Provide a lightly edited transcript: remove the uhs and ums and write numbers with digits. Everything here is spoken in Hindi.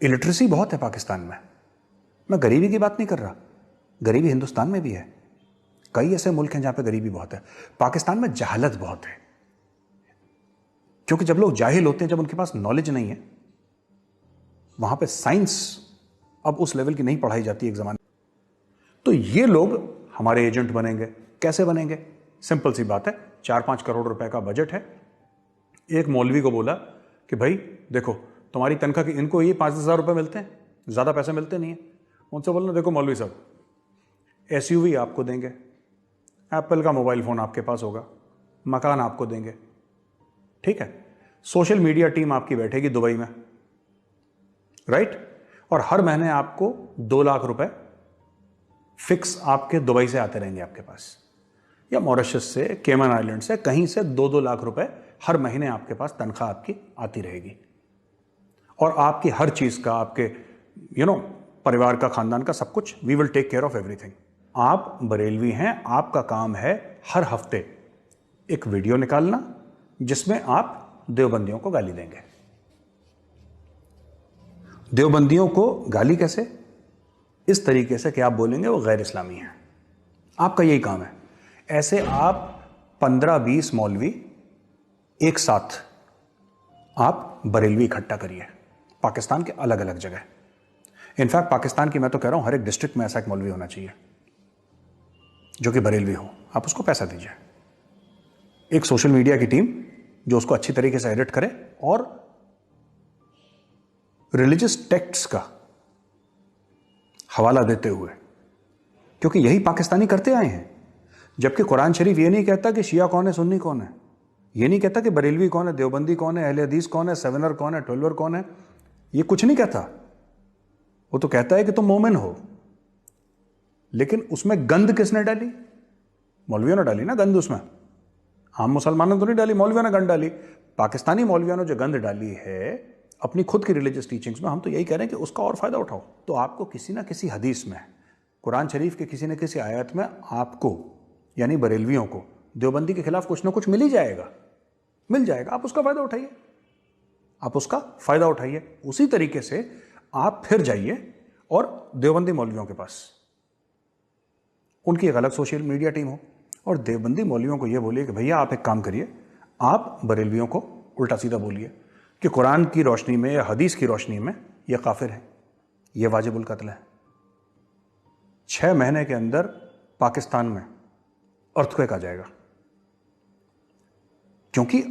इलिटरेसी बहुत है पाकिस्तान में। मैं गरीबी की बात नहीं कर रहा, गरीबी हिंदुस्तान में भी है, कई ऐसे मुल्क हैं जहां पे गरीबी बहुत है। पाकिस्तान में जहालत बहुत है, क्योंकि जब लोग जाहिल होते हैं, जब उनके पास नॉलेज नहीं है, वहां पे साइंस अब उस लेवल की नहीं पढ़ाई जाती एक जमाने। तो ये लोग हमारे एजेंट बनेंगे। कैसे बनेंगे? सिंपल सी बात है, 4-5 करोड़ रुपए का बजट है। एक मौलवी को बोला कि भाई देखो, तुम्हारी तनख्वाह की इनको ये 5,000 रुपए मिलते हैं, ज्यादा पैसे मिलते नहीं है। उनसे बोलना, देखो मौलवी साहब, एसयूवी आपको देंगे, एप्पल का मोबाइल फोन आपके पास होगा, मकान आपको देंगे, ठीक है, सोशल मीडिया टीम आपकी बैठेगी दुबई में, राइट, और हर महीने आपको 2 लाख रुपए फिक्स आपके दुबई से आते रहेंगे आपके पास, या मॉरिशस से, केमन आइलैंड से, कहीं से 2-2 लाख रुपए हर महीने आपके पास तनख्वाह आपकी आती रहेगी। और आपकी हर चीज का, आपके परिवार का, खानदान का, सब कुछ, we will take care of everything. आप बरेलवी हैं, आपका काम है हर हफ्ते एक वीडियो निकालना जिसमें आप देवबंदियों को गाली देंगे। देवबंदियों को गाली कैसे? इस तरीके से कि आप बोलेंगे वो गैर इस्लामी है। आपका यही काम है। ऐसे आप 15-20 मौलवी एक साथ आप बरेलवी इकट्ठा करिए, पाकिस्तान के अलग अलग जगह। इनफैक्ट पाकिस्तान की मैं तो कह रहा हूं, हर एक डिस्ट्रिक्ट में ऐसा एक मौलवी होना चाहिए जो कि बरेलवी हो। आप उसको पैसा दीजिए, एक सोशल मीडिया की टीम जो उसको अच्छी तरीके से एडिट करे और रिलीजियस टेक्स्ट्स का हवाला देते हुए, क्योंकि यही पाकिस्तानी करते आए हैं। जबकि कुरान शरीफ ये नहीं कहता कि शिया कौन है, सुन्नी कौन है, ये नहीं कहता कि बरेलवी कौन है, देवबंदी कौन है, अहले हदीस कौन है, सेवनर कौन है, ट्वेल्वर कौन है, ये कुछ नहीं कहता। वो तो कहता है कि तुम मोमिन हो। लेकिन उसमें गंद किसने डाली? मौलवियों ने डाली ना गंद उसमें। आम मुसलमानों तो नहीं डाली, मौलवियों ने गंद डाली। पाकिस्तानी मौलवियों ने जो गंद डाली है अपनी खुद की रिलीजियस टीचिंग्स में, हम तो यही कह रहे हैं कि उसका और फायदा उठाओ। तो आपको किसी ना किसी हदीस में, कुरान शरीफ के किसी न किसी आयत में आपको, यानी बरेलवियों को, देवबंदी के खिलाफ कुछ ना कुछ मिल ही जाएगा, मिल जाएगा। आप उसका फायदा उठाइए, आप उसका फायदा उठाइए। उसी तरीके से आप फिर जाइए और देवबंदी मौलवियों के पास, उनकी एक अलग सोशल मीडिया टीम हो, और देवबंदी मौलवियों को यह बोलिए कि भैया आप एक काम करिए, आप बरेलवियों को उल्टा सीधा बोलिए कि कुरान की रोशनी में या हदीस की रोशनी में यह काफिर है, यह वाजिबुल कत्ल है। 6 महीने के अंदर पाकिस्तान में अर्थक्वेक आ जाएगा, क्योंकि